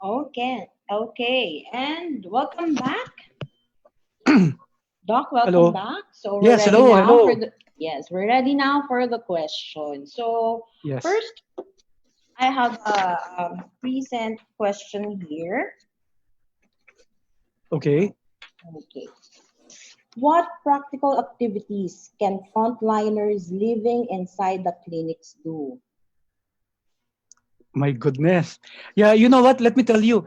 Okay, and welcome back, Doc. Welcome Hello. back. So we're Yes, ready hello, now for hello. the yes, we're ready now for the question. So Yes. first, I have a present question here. Okay. Okay, what practical activities can frontliners living inside the clinics do? My goodness. Yeah, you know what? Let me tell you.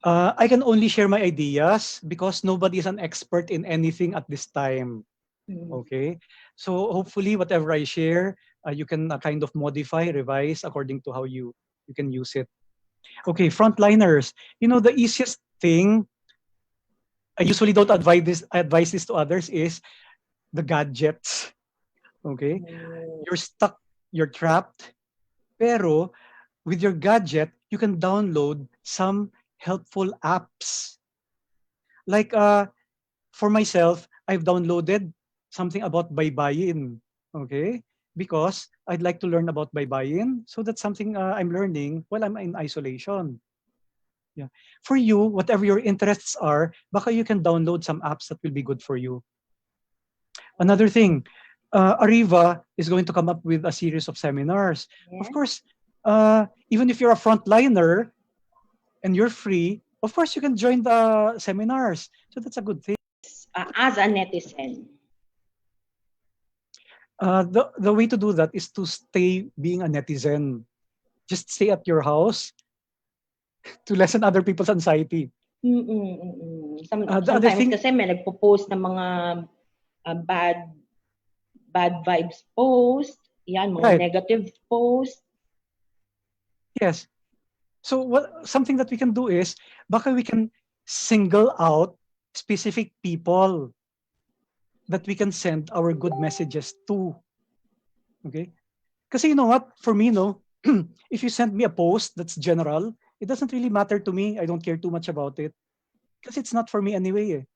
I can only share my ideas because nobody is an expert in anything at this time. Mm, Okay. So hopefully, whatever I share, you can kind of modify, revise according to how you can use it. Okay, frontliners. You know, the easiest thing I usually don't advise this to others is the gadgets. Okay, mm, you're stuck, you're trapped. Pero with your gadget, you can download some helpful apps. Like for myself, I've downloaded something about baybayin. Okay? Because I'd like to learn about baybayin. So that's something I'm learning while I'm in isolation. Yeah. For you, whatever your interests are, baka you can download some apps that will be good for you. Another thing, ARIVA is going to come up with a series of seminars. Of yeah. course, even if you're a frontliner, and you're free, of course you can join the seminars. So that's a good thing. As a netizen. The way to do that is to stay being a netizen. Just stay at your house to lessen other people's anxiety. The other Sometimes thing, kasi may nagpo-post ng mga bad vibes post, yan, mga right? negative post. Yes. So what something that we can do is, baka we can single out specific people that we can send our good messages to. Okay. Kasi you know what? For me, no, if you send me a post that's general, it doesn't really matter to me. I don't care too much about it because it's not for me anyway.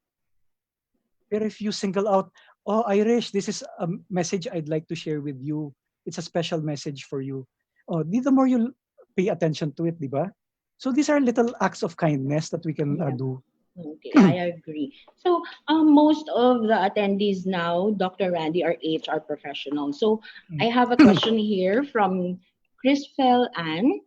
But if you single out, oh, Irish, this is a message I'd like to share with you. It's a special message for you. Oh, the more you pay attention to it, di ba? So these are little acts of kindness that we can Yeah. do. Okay, I agree. So, most of the attendees now, Dr. Randy, are HR professionals. So, I have a question here from Chrisfel Ann.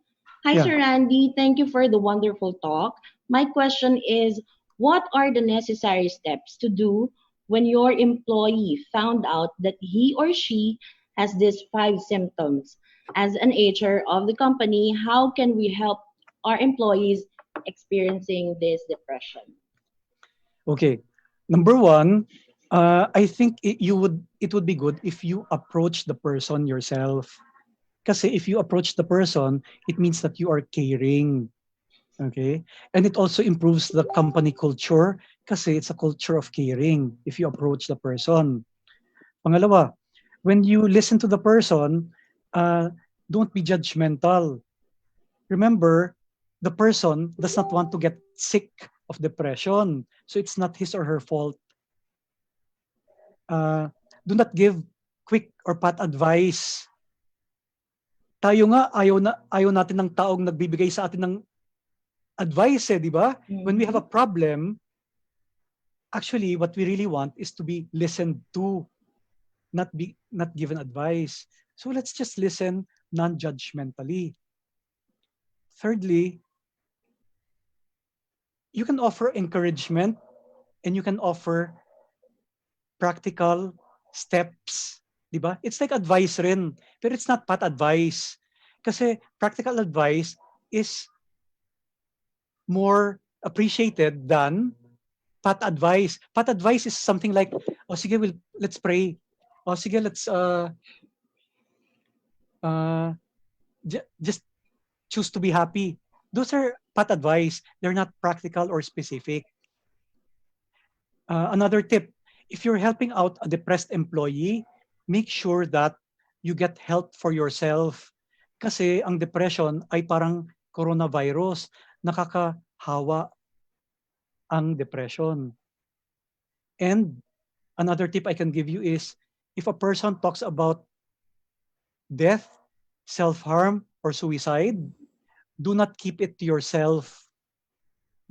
Hi, Yeah. Sir Randy. Thank you for the wonderful talk. My question is, what are the necessary steps to do when your employee found out that he or she has these five symptoms? As an HR of the company, how can we help our employees experiencing this depression? Okay. Number one, I think it would be good if you approach the person yourself. Kasi if you approach the person, it means that you are caring. Okay? And it also improves the company culture kasi it's a culture of caring if you approach the person. Pangalawa, when you listen to the person, uh, don't be judgmental. Remember, the person does not want to get sick of depression. So it's not his or her fault. Uh, do not give quick or pat advice. Tayo nga, ayaw natin ng taong nagbibigay sa atin ng advice, di ba? When we have a Mhm. problem, actually, what we really want is to be listened to, not given advice. So let's just listen non-judgmentally. Thirdly, you can offer encouragement and you can offer practical steps, 'di ba? It's like advice rin, pero it's not pat advice. Kasi practical advice is more appreciated than pat advice. Pat advice is something like, oh sige, let's pray. Oh sige, let's uh just choose to be happy. Those are pat advice. They're not practical or specific. Another tip, if you're helping out a depressed employee, make sure that you get help for yourself. Kasi ang depression ay parang coronavirus. Nakakahawa ang depression. And another tip I can give you is, if a person talks about death, self-harm, or suicide, do not keep it to yourself.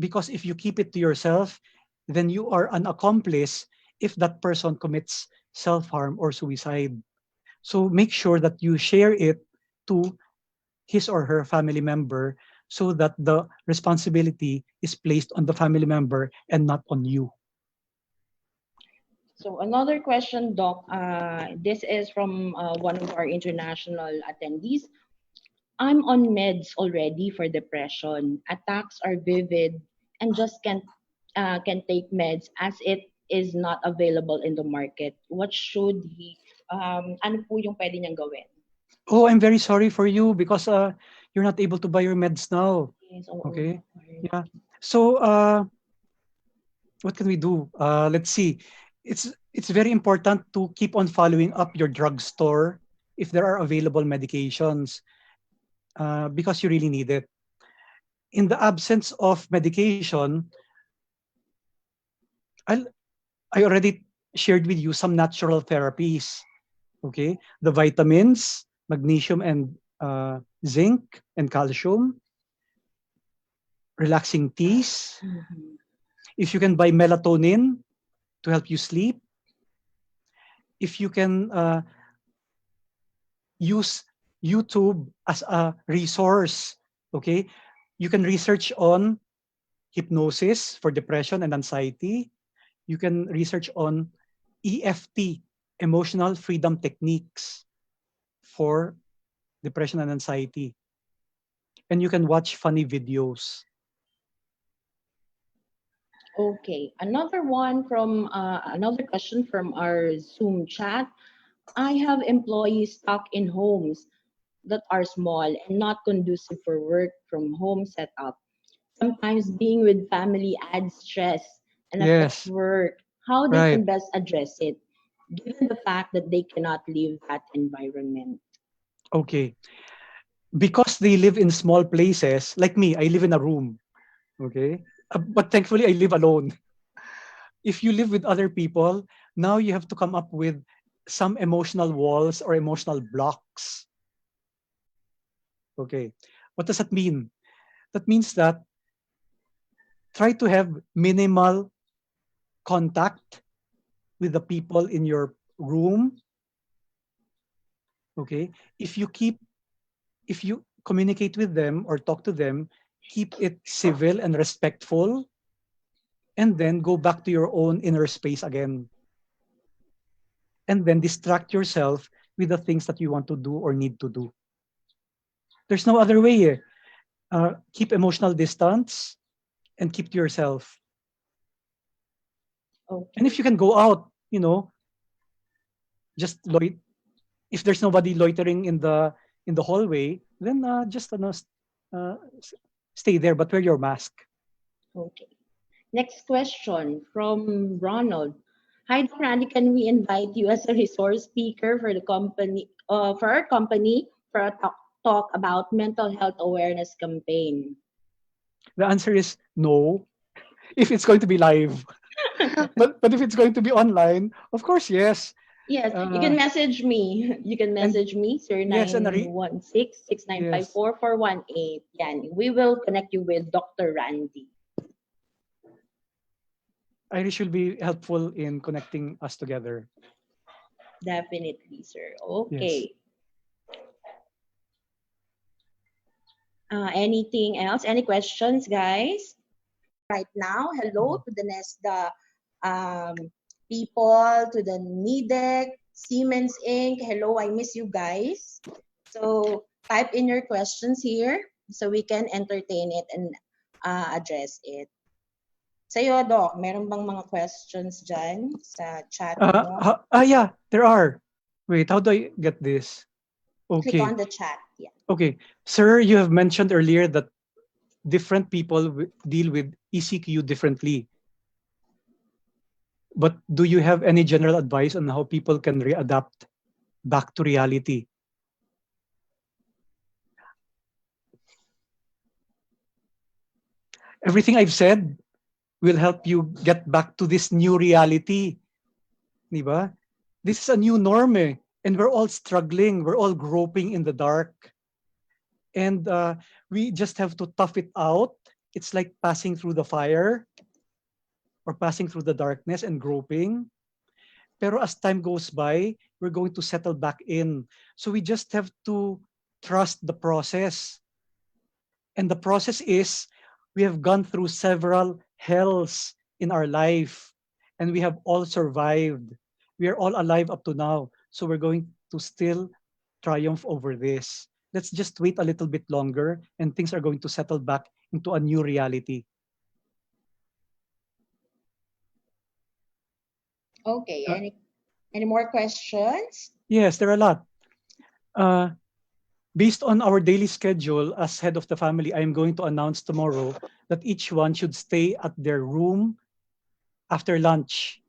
Because if you keep it to yourself, then you are an accomplice if that person commits self-harm or suicide. So make sure that you share it to his or her family member so that the responsibility is placed on the family member and not on you. So another question, Doc. This is from one of our international attendees. I'm on meds already for depression. Attacks are vivid and just can't can take meds as it is not available in the market. What should he ano po yung pwede niyang gawin? Oh, I'm very sorry for you because you're not able to buy your meds now. Yes, oo. Okay? Yeah. So what can we do? Let's see. It's very important to keep on following up your drugstore if there are available medications because you really need it. In the absence of medication, I'll, I already shared with you some natural therapies. Okay, the vitamins, magnesium and zinc and calcium, relaxing teas. Mhm. If you can buy melatonin to help you sleep, if you can use YouTube as a resource, okay, you can research on hypnosis for depression and anxiety. You can research on EFT, emotional freedom techniques for depression and anxiety. And you can watch funny videos. Okay, another question from our Zoom chat. I have employees stuck in homes that are small and not conducive for work from home setup. Sometimes being with family adds stress and affects Yes, work. How they right. can best address it, given the fact that they cannot leave that environment. Okay. Because they live in small places, like me, I live in a room. Okay. But thankfully, I live alone. If you live with other people, now you have to come up with some emotional walls or emotional blocks. Okay. What does that mean? That means that try to have minimal contact with the people in your room. Okay. If you communicate with them or talk to them, keep it civil and respectful, and then go back to your own inner space again. And then distract yourself with the things that you want to do or need to do. There's no other way. Keep emotional distance and keep to yourself. And if Okay. you can go out, just if there's nobody loitering in the hallway, then just uh, stay there, but wear your mask. Okay. Next question from Ronald. Hi, Dr. Randy, can we invite you as a resource speaker for the company, for our company, for a talk about mental health awareness campaign? The answer is no, if it's going to be live. But if it's going to be online, of course, yes. Yes, you Uh, can message me. You can and message me, yes, and 0916 yes, 6954 Yan. We will connect you with Dr. Randy. Irish will be helpful in connecting us together. Definitely, sir. Yes. Okay. Anything else? Any questions, guys? Right now, hello to the Nesta um, people, to the NIDEC, Siemens Inc. Hello, I miss you guys. So type in your questions here so we can entertain it and address it. Sa'yo, Doc, meron bang mga questions dyan sa chat mo? Yeah, there are. Wait, how do I get this? Click Okay. on the chat. Yeah. Okay. Sir, you have mentioned earlier that different people deal with ECQ differently. But do you have any general advice on how people can readapt back to reality? Everything I've said will help you get back to this new reality. Di ba? This is a new norm eh. And we're all struggling. We're all groping in the dark. And we just have to tough it out it's like passing through the fire or passing through the darkness and groping. Pero as time goes by, we're going to settle back in. So we just have to trust the process. And the process is we have gone through several hells in our life and we have all survived. We are all alive up to now. So we're going to still triumph over this. Let's just wait a little bit longer and things are going to settle back into a new reality. Okay. Any more questions? Yes, there are a lot. Based on our daily schedule as head of the family, I am going to announce tomorrow that each one should stay at their room after lunch.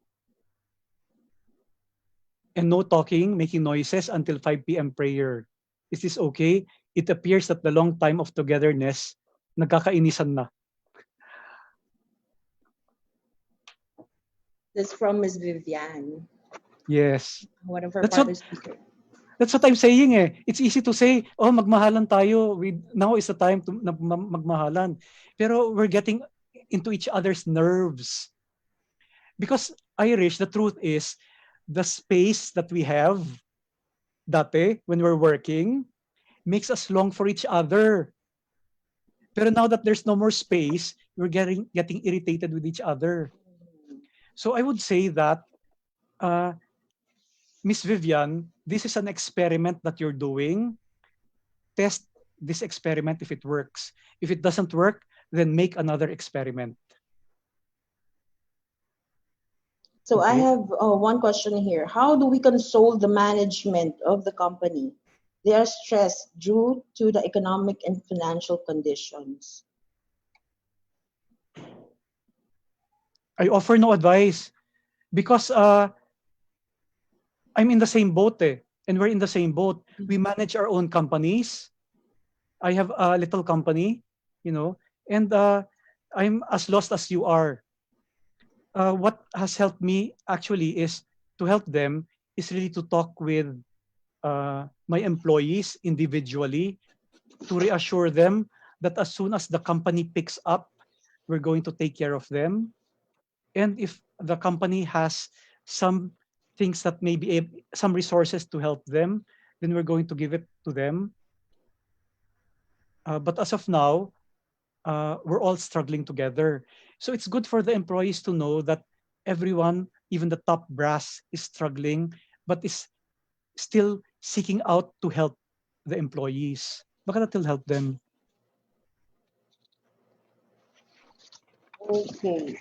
And no talking, making noises until 5 p.m. prayer. Is this okay? It appears that the long time of togetherness, nagkakainisan na. This is from Ms. Vivian, Yes. one of our That's partner what speakers. that's what I'm saying eh. It's easy to say, oh, magmahalan tayo. Now is the time to magmahalan. Pero we're getting into each other's nerves. Because Irish, the truth is, the space that we have dati when we're working makes us long for each other. Pero now that there's no more space, we're getting irritated with each other. So I would say that, Miss Vivian, this is an experiment that you're doing. Test this experiment if it works. If it doesn't work, then make another experiment. So I Okay. have one question here. How do we console the management of the company? They are stressed due to the economic and financial conditions. I offer no advice because I'm in the same boat eh, and we're in the same boat. We manage our own companies. I have a little company, and I'm as lost as you are. What has helped me actually is to help them is really to talk with my employees individually to reassure them that as soon as the company picks up, we're going to take care of them. And if the company has some things that may be some resources to help them, then we're going to give it to them. But as of now, we're all struggling together. So it's good for the employees to know that everyone, even the top brass, is struggling, but is still seeking out to help the employees. Baka that will help them. Okay.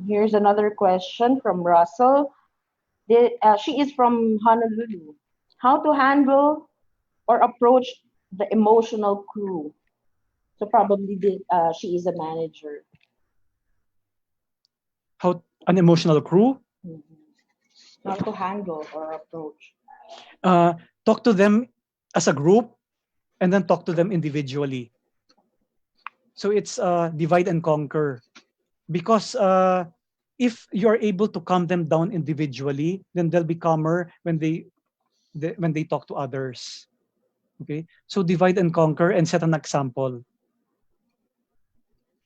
Here's another question from Russell. She is from Honolulu. How to handle or approach the emotional crew? So probably she is a manager. How an emotional crew? Mhm. How to handle or approach? Talk to them as a group and then talk to them individually. So it's divide and conquer. Because if you're able to calm them down individually, then they'll be calmer when they talk to others. Okay, so divide and conquer and set an example.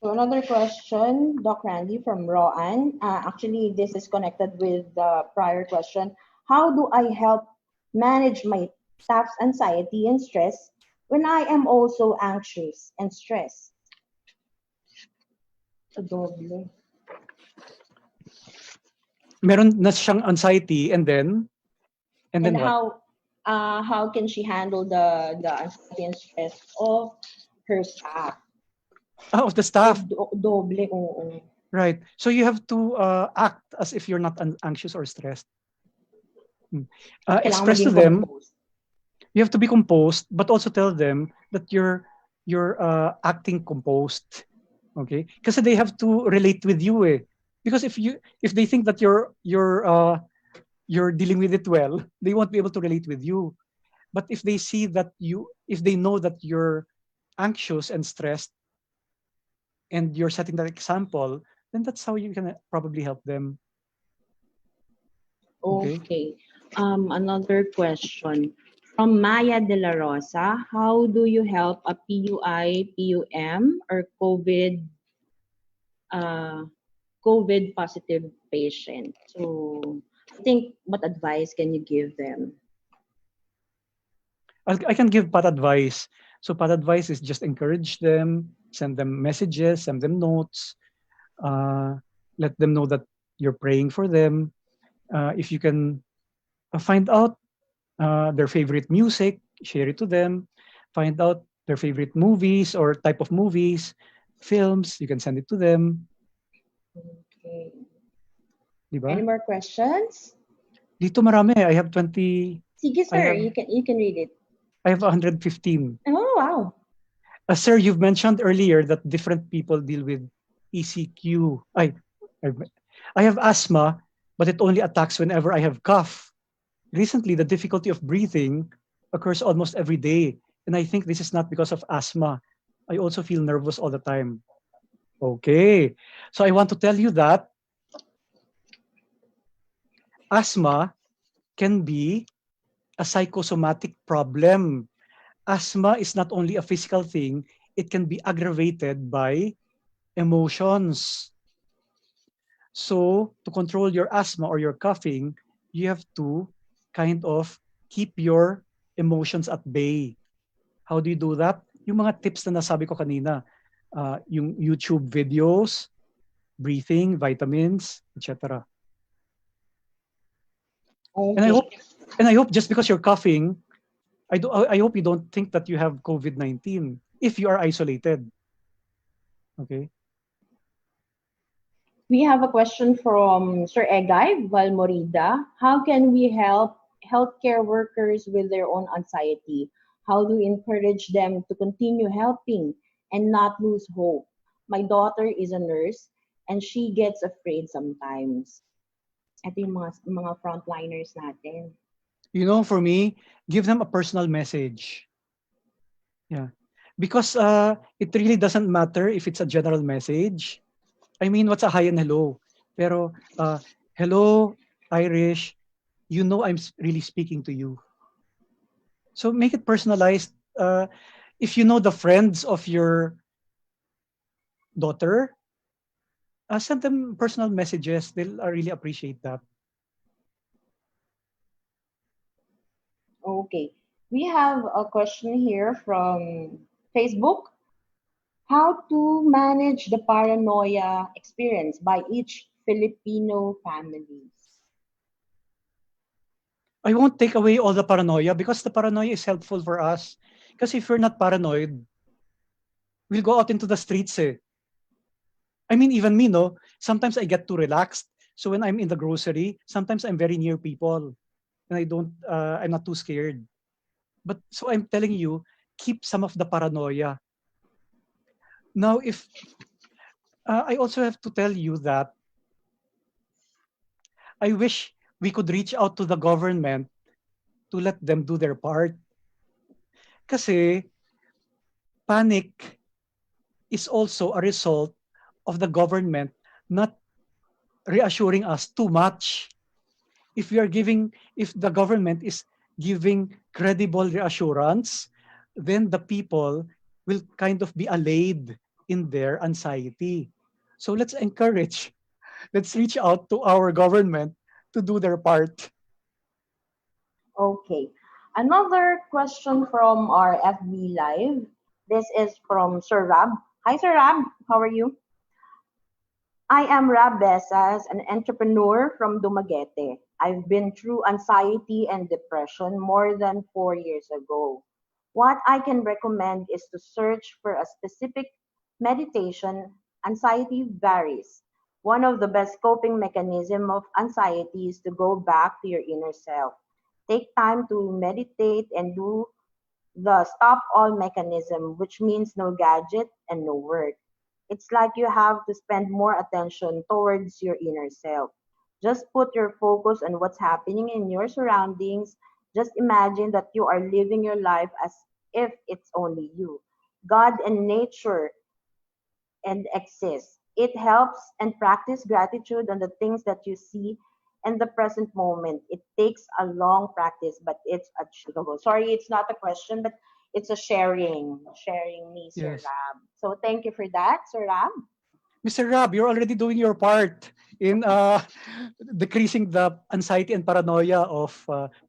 So another question, Doc Randy from Roan. Actually, this is connected with the prior question. How do I help manage my staff's anxiety and stress when I am also anxious and stressed? Doble. Meron na siyang anxiety and then And what? how can she handle the anxiety and stress of her staff? Of the staff. Doble, oo. Right. So you have to act as if you're not anxious or stressed. Kailangan Express to maging them. composed. You have to be composed, but also tell them that you're acting composed. Okay? Because they have to relate with you. Eh. Because if they think that you're dealing with it well, they won't be able to relate with you. But if they see that if they know that you're anxious and stressed and you're setting that example, then that's how you can probably help them. Okay. Another question From Maya de la Rosa, how do you help a PUI, PUM, or uh, COVID positive patient? So, I think what advice can you give them? I can give pat advice. So pat advice is just encourage them, send them messages, send them notes, uh, let them know that you're praying for them. If you can find out their favorite music, share it to them. Find out their favorite movies or type of movies, films, you can send it to them. Okay. Di Any ba? more questions? Dito marami. I have 20, Sige, I sir. have, You can read it. I have 115. Oh, wow. Sir, you've mentioned earlier that different people deal with ECQ. I, I have asthma, but it only attacks whenever I have cough. Recently, the difficulty of breathing occurs almost every day, and I think this is not because of asthma. I also feel nervous all the time. Okay, so I want to tell you that asthma can be a psychosomatic problem. Asthma is not only a physical thing, it can be aggravated by emotions. So, to control your asthma or your coughing, you have to kind of keep your emotions at bay. How do you do that? Yung mga tips na nasabi ko kanina, yung YouTube videos, breathing, vitamins, etc. And I Okay. hope and I hope just because you're coughing, I hope you don't think that you have COVID-19 if you are isolated. Okay? We have a question from Sir Egay Valmorida. How can we help healthcare workers with their own anxiety? How do we encourage them to continue helping and not lose hope? My daughter is a nurse and she gets afraid sometimes. Ito yung mga frontliners natin. You know, for me, give them a personal message. Yeah. Because it really doesn't matter if it's a general message. I mean, what's a hi and hello? Pero, hello, Irish, you know really speaking to you. So make it personalized. If you know the friends of your daughter, send them personal messages. They'll really appreciate that. Okay. We have a question here from Facebook. How to manage the paranoia experienced by each Filipino families. I won't take away all the paranoia because the paranoia is helpful for us. Because if we're not paranoid, we'll go out into the streets. Eh. I mean, even me, no? Sometimes I get too relaxed. So when I'm in the grocery, sometimes I'm very near people and I'm not too scared. But so I'm telling you, keep some of the paranoia. Now, if I also have to tell you that I wish we could reach out to the government to let them do their part. Kasi panic is also a result of the government not reassuring us too much. If the government is giving credible reassurance, then the people will kind of be allayed in their anxiety. So let's reach out to our government to do their part. Okay. Another question from our FB Live. This is from Sir Rab. Hi, Sir Rab. How are you? I am Rab Besas, an entrepreneur from Dumaguete. I've been through anxiety and depression more than 4 years ago. What I can recommend is to search for a specific meditation. Anxiety varies. One of the best coping mechanism of anxiety is to go back to your inner self. Take time to meditate and do the stop all mechanism, which means no gadget and no work. It's like you have to spend more attention towards your inner self. Just put your focus on what's happening in your surroundings. Just imagine that you are living your life as if it's only you. God and nature and exist. It helps and practice gratitude on the things that you see and the present moment. It takes a long practice, but it's achievable. Sorry, it's not a question, but it's a sharing me, Sir Yes. Rab. So thank you for that, Sir Rab. Mr. Rab, you're already doing your part in decreasing the anxiety and paranoia of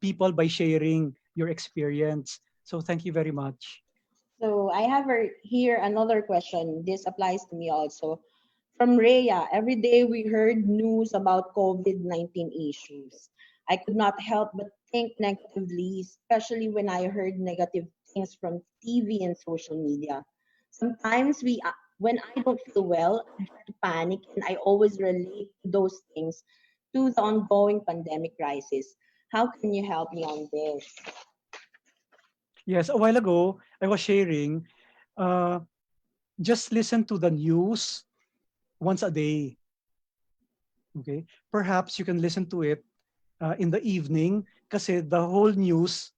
people by sharing your experience. So thank you very much. So I have here another question. This applies to me also. From Rhea, every day we heard news about COVID-19 issues. I could not help but think negatively, especially when I heard negative things from TV and social media. Sometimes when I don't feel well, I start to panic, and I always relate those things to the ongoing pandemic crisis. How can you help me on this? Yes, a while ago, I was sharing, uh, just listen to the news once a day. Okay? Perhaps you can listen to it in the evening kasi the whole news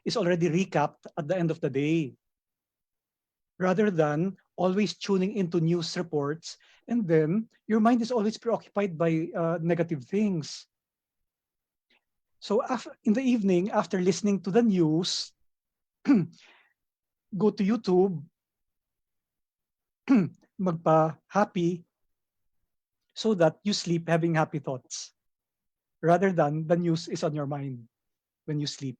is already recapped at the end of the day. Rather than always tuning into news reports, and then your mind is always preoccupied by negative things. So in the evening, after listening to the news, go to YouTube, magpa-happy, so that you sleep having happy thoughts, rather than the news is on your mind when you sleep.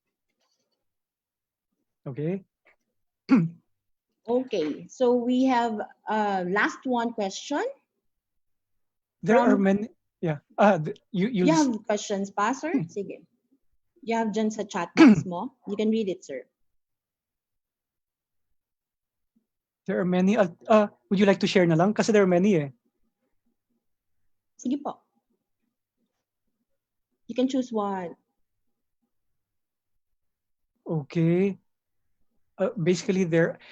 Okay? Okay, so we have last one question There are from. many, yeah. You have questions pa, sir? hmm, Sige. You have dyan sa chat box mo. You can read it, sir. there are many. Would you like to share na lang? Kasi there are many eh. Sige po. You can choose one. Okay. Basically,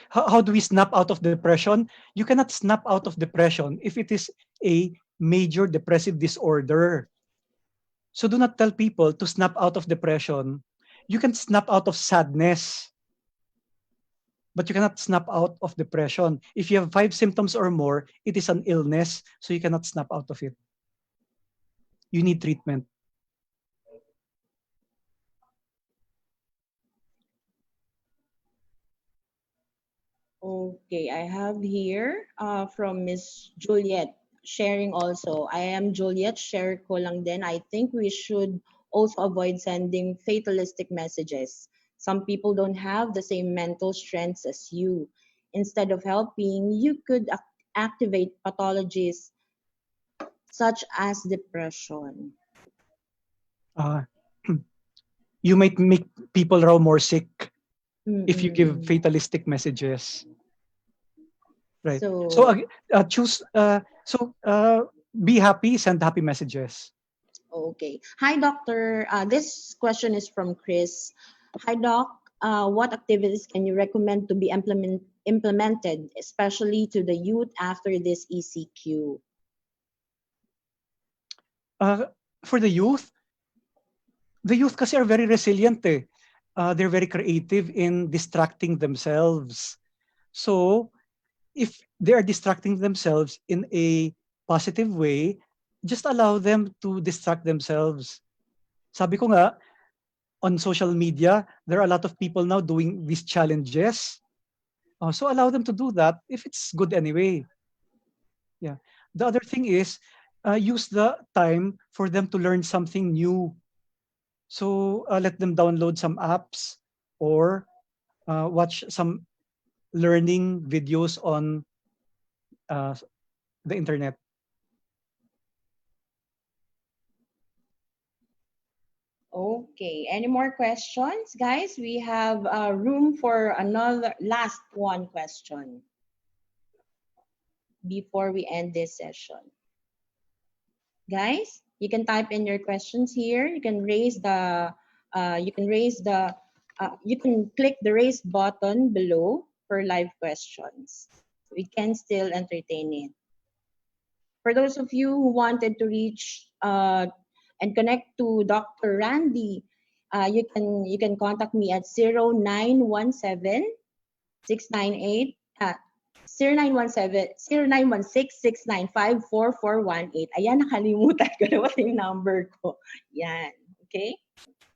how do we snap out of depression? You cannot snap out of depression if it is a major depressive disorder. So do not tell people to snap out of depression. You can snap out of sadness, but you cannot snap out of depression. If you have 5 symptoms or more, it is an illness, so you cannot snap out of it. You need treatment. Okay, I have here from Miss Juliet sharing also. I am Juliet, share ko lang din. I think we should also avoid sending fatalistic messages. Some people don't have the same mental strengths as you. Instead of helping, you could activate pathologies such as depression. Uh, you might make people raw more sick if you give Mm-mm. fatalistic messages. Right. So So, choose. Be happy. Send happy messages. okay. Hi, doctor. This question is from Chris. Hi, doc. What activities can you recommend to be implemented, especially to the youth after this ECQ? Uh, for the youth kasi are very resilient eh. They're very creative in distracting themselves. So if they are distracting themselves in a positive way, just allow them to distract themselves. Sabi ko nga, on social media, there are a lot of people now doing these challenges. So allow them to do that if it's good anyway. Yeah. The other thing is, use the time for them to learn something new. So let them download some apps or watch some learning videos on uh, the internet. Okay. Any more questions, guys? We have room for another last one question before we end this session. Guys, you can type in your questions here. You can raise the you can click the raise button below for live questions. We can still entertain it. For those of you who wanted to reach and connect to Dr. Randy, you can contact me at 0917 698 0916-695-4418. Ayan, nakalimutan ko na wala yung number ko. Yan. Okay?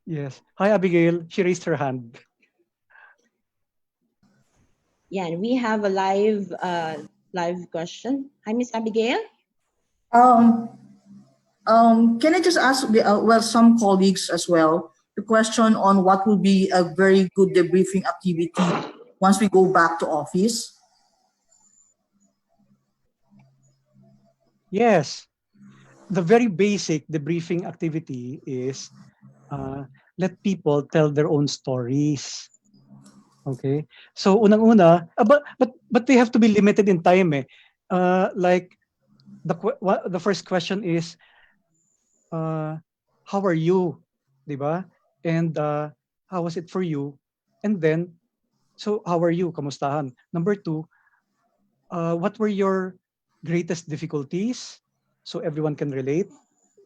Yes. Hi, Abigail. She raised her hand. Yan. We have a live question. Hi, Miss Abigail. Um, can I just ask, well, some colleagues as well, the question on what will be a very good debriefing activity once we go back to office? Yes. The very basic debriefing activity is let people tell their own stories. Okay? So unang-una, but they have to be limited in time eh. Like the first question is how are you? 'Di ba? And how was it for you? And then so how are you? Kamustahan? Number 2, what were your greatest difficulties? So everyone can relate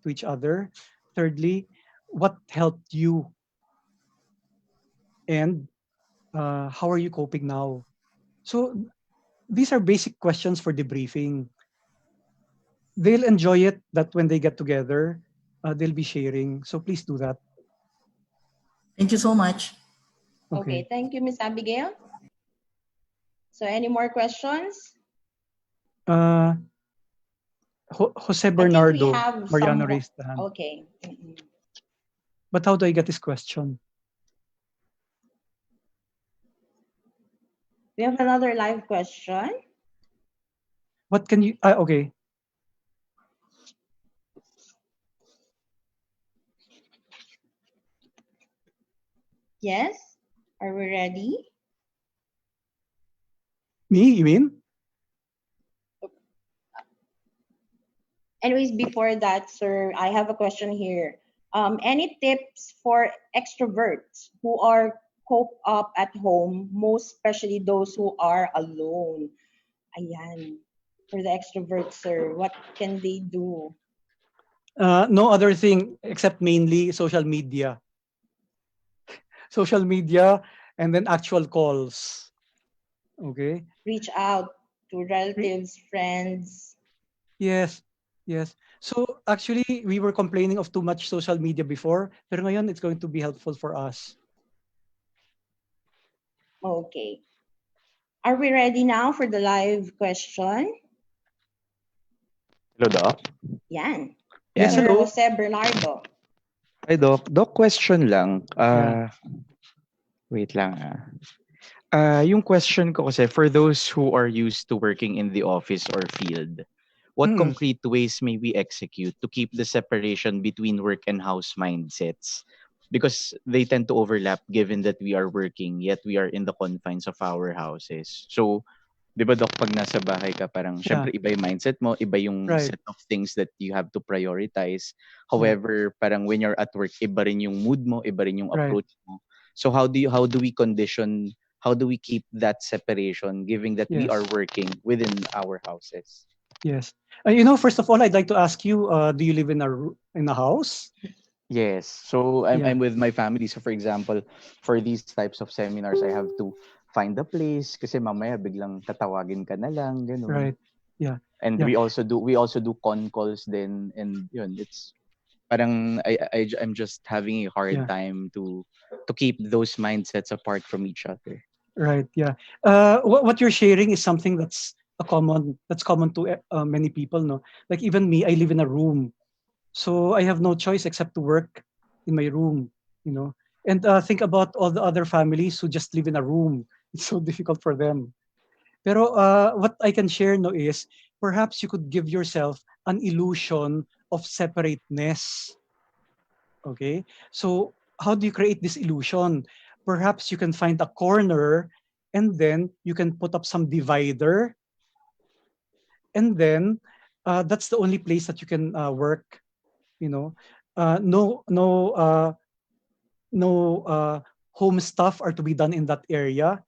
to each other. Thirdly, what helped you? And how are you coping now? So these are basic questions for debriefing. They'll enjoy it that when they get together, they'll be sharing. So please do that. Thank you so much. Okay. Thank you, Miss Abigail. So any more questions? Jose I think we Bernardo have Mariano some. raised the hand. Okay. But how do I get this question? We have another live question. What can you? Okay. Yes? Are we ready? Me? You mean? Anyways, before that, sir, I have a question here. Any tips for extroverts who are cope up at home, most especially those who are alone? Ayan. For the extroverts, sir, what can they do? No other thing except mainly social media. Social media and then actual calls. Okay. Reach out to relatives, friends. Yes. Yes. So actually, we were complaining of too much social media before, pero ngayon it's going to be helpful for us. Okay. Are we ready now for the live question? Hello, Doc. Yan. Yes, Sir hello. Jose Bernardo. Hi, Doc. Doc, question lang. Yeah. Wait lang. Yung question ko kasi, for those who are used to working in the office or field, what Mm. concrete ways may we execute to keep the separation between work and house mindsets? Because they tend to overlap given that we are working, yet we are in the confines of our houses. So, di ba, Doc, pag nasa bahay ka, parang, Yeah. syempre, iba yung mindset mo, iba yung Right. set of things that you have to prioritize. Yeah. However, parang when you're at work, iba rin yung mood mo, iba rin yung Right. approach mo. So how do we condition, how do we keep that separation, given that we Yes. are working within our houses? Yes. First of all, I'd like to ask you, do you live in a house? Yes. So Yeah. I'm with my family. So for example, for these types of seminars, I have to find a place kasi mamaya biglang tatawagin ka na lang, ganun. Right. Yeah. And Yeah. we also do con calls then, and yun, it's parang I'm just having a hard Yeah. time to keep those mindsets apart from each other. Right. Yeah. What you're sharing is something that's common to many people. No, like even me, I live in a room, so I have no choice except to work in my room. And think about all the other families who just live in a room. It's so difficult for them. Pero what I can share no is perhaps you could give yourself an illusion of separateness. Okay, so how do you create this illusion? Perhaps you can find a corner and then you can put up some divider, and then that's the only place that you can work. No home stuff are to be done in that area.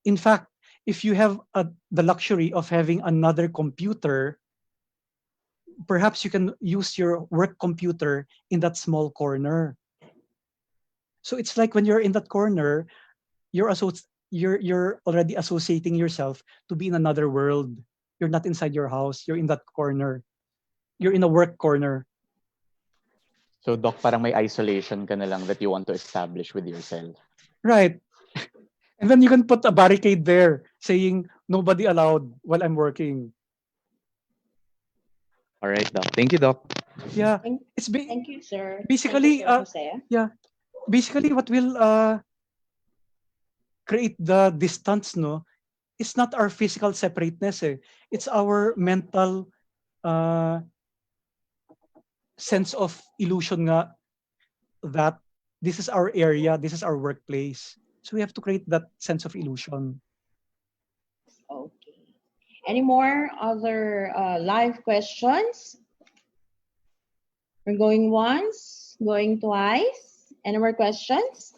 In fact, if you have the luxury of having another computer, perhaps you can use your work computer in that small corner. So it's like when you're in that corner, you're you're already associating yourself to be in another world. You're not inside your house. You're in that corner. You're in a work corner. So, Doc, parang may isolation ka na lang that you want to establish with yourself. Right. And then you can put a barricade there saying nobody allowed while I'm working. All right, Doc. Thank you, Doc. Yeah. Thank, It's thank you, sir. Thank you, basically Sir Jose. yeah, basically what will create the distance, no, it's not our physical separateness, eh. It's our mental uh sense of illusion nga that this is our area, this is our workplace. So we have to create that sense of illusion. Okay. Any more other live questions? We're going once, going twice. Any more questions?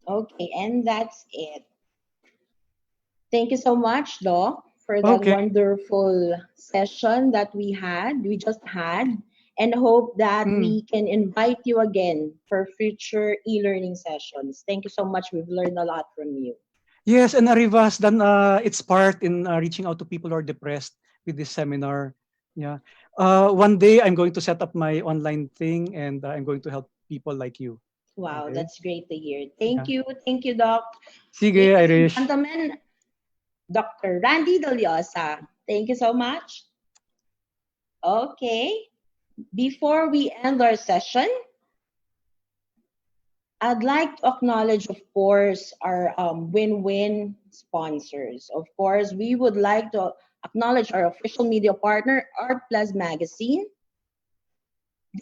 Okay, and that's it. Thank you so much, Doc, for that Okay. wonderful session that we just had, and hope that Mm. we can invite you again for future e-learning sessions. Thank you so much. We've learned a lot from you. Yes, and ARIVA has done its part in reaching out to people who are depressed with this seminar. Yeah. One day I'm going to set up my online thing and I'm going to help people like you. Wow, Okay. that's great to hear. Yeah. Thank you, Doc. Sige, Ladies and Irish. gentlemen, Dr. Randy Dellosa. Thank you so much. Okay. Before we end our session, I'd like to acknowledge, of course, our win-win sponsors. Of course, we would like to acknowledge our official media partner, Art Plus Magazine,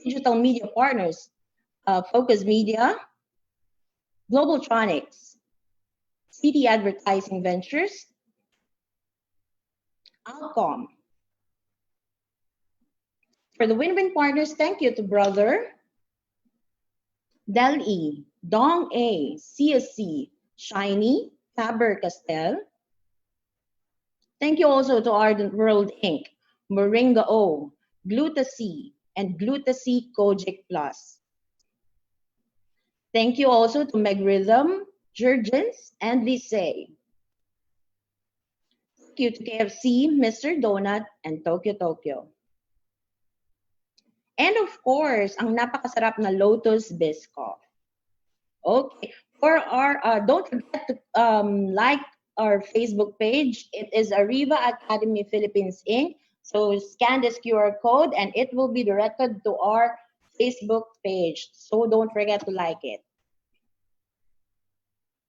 digital media partners, Focus Media, Globaltronics, City Advertising Ventures, Alcom. For the win-win partners, thank you to Brother, Del E, Dong A, CSC, Shiny, Faber Castell. Thank you also to Ardent World Inc., Moringa O, Gluta-C, and Gluta-C Kojic Plus. Thank you also to Megrhythm, Jurgens, and Lisay. Thank you to KFC, Mr. Donut, and Tokyo Tokyo. And of course, ang napakasarap na Lotus Biscoff. Okay. For our, don't forget to like our Facebook page. It is ARIVA Academy Philippines Inc. So scan this QR code and it will be directed to our Facebook page. So don't forget to like it.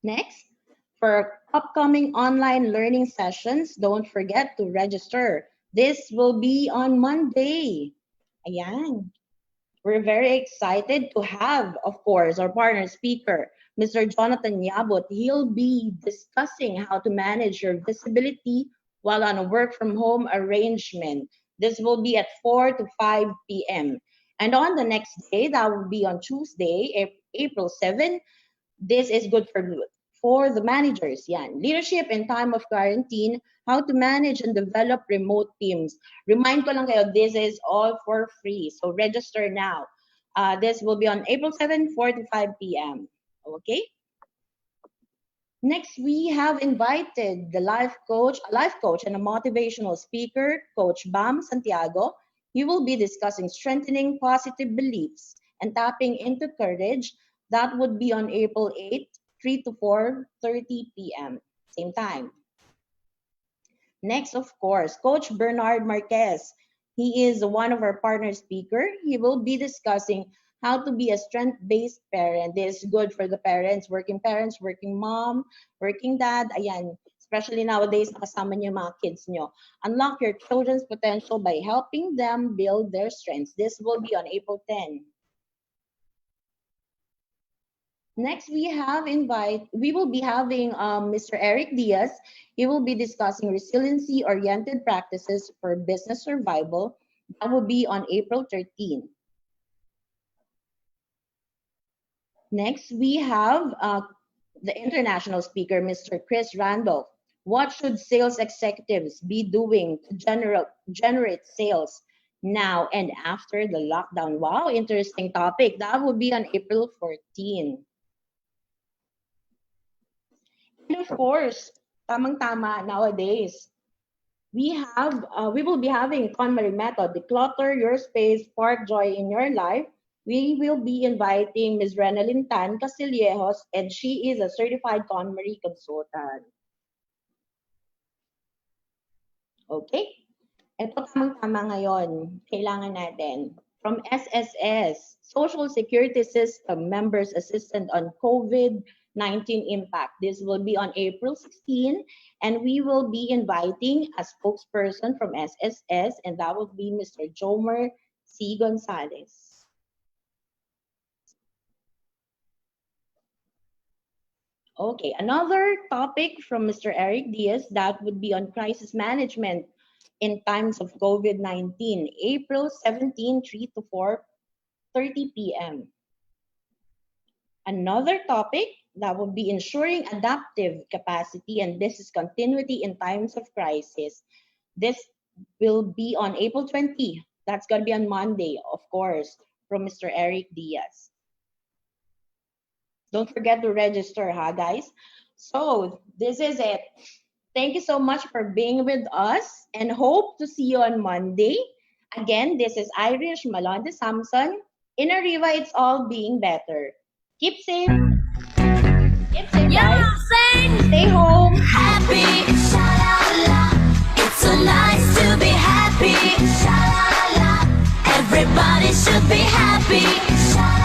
Next, for upcoming online learning sessions, don't forget to register. This will be on Monday. Ayan. We're very excited to have, of course, our partner speaker, Mr. Jonathan Yabot. He'll be discussing how to manage your visibility while on a work from home arrangement. This will be at 4 to 5 p.m. And on the next day, that will be on Tuesday, April 7, this is good for the managers. Yan. Leadership in time of quarantine, how to manage and develop remote teams. Remind ko lang kayo, this is all for free. So register now. This will be on April 7, 4 to 5 p.m. Okay? Next, we have invited a life coach and a motivational speaker, Coach Bam Santiago. He will be discussing strengthening positive beliefs and tapping into courage. That would be on April 8, 3 to 4:30 p.m. Same time. Next, of course, Coach Bernard Marquez. He is one of our partner speaker. He will be discussing how to be a strength-based parent. This is good for the parents, working mom, working dad. Ayan, especially nowadays, nakasama niyo yung mga kids niyo. Unlock your children's potential by helping them build their strengths. This will be on April 10. Next, we will be having Mr. Eric Diaz. He will be discussing resiliency-oriented practices for business survival. That will be on April 13. Next, we have the international speaker, Mr. Chris Randolph. What should sales executives be doing to generate sales now and after the lockdown? Wow, interesting topic. That will be on April 14. And of course, tamang-tama nowadays, we will be having KonMari method, declutter your space, spark joy in your life. We will be inviting Ms. Renalyn Tan Casillejos, and she is a certified KonMari consultant. Okay? Ito tamang-tama ngayon, kailangan natin. From SSS, Social Security System Members Assistant on COVID-19 Impact. This will be on April 16, and we will be inviting a spokesperson from SSS, and that will be Mr. Jomer C. Gonzalez. Okay, another topic from Mr. Eric Diaz, that would be on crisis management in times of COVID-19, April 17, 3 to 4:30 p.m. Another topic that would be ensuring adaptive capacity and business continuity in times of crisis. This will be on April 20. That's going to be on Monday, of course, from Mr. Eric Diaz. Don't forget to register, guys? So this is it. Thank you so much for being with us and hope to see you on Monday. Again, this is Irish Malonde Samson. In ARIVA, it's all being better. Keep safe. Keep safe, guys. Stay home. Happy, sha-la-la. It's so nice to be happy, sha-la-la. Everybody should be happy, sha-la-la.